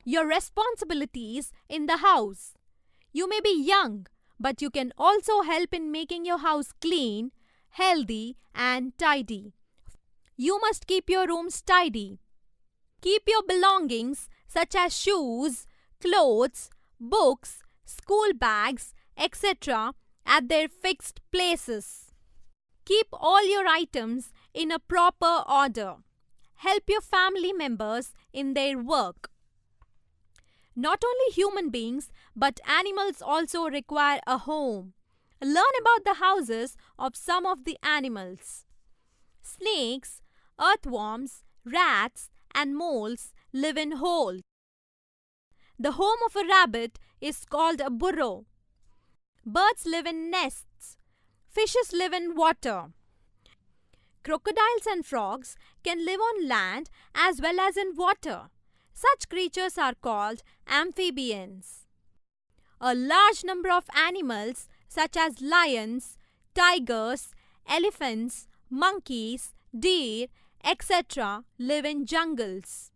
Your responsibilities in the house. You may be young, but you can also help in making your house clean, healthy, and tidy. You must keep your rooms tidy. Keep your belongings such as shoes, clothes, books, school bags, etc. at their fixed places. Keep all your items in a proper order. Help your family members in their work. Not only human beings but animals also require a home. Learn about the houses of some of the animals. Snakes, earthworms, rats, and moles live in holes. The home of a rabbit is called a burrow. Birds live in nests. Fishes live in water. Crocodiles and frogs can live on land as well as in water. Such creatures are called amphibians. A large number of animals such as lions, tigers, elephants, monkeys, deer, etc. live in jungles.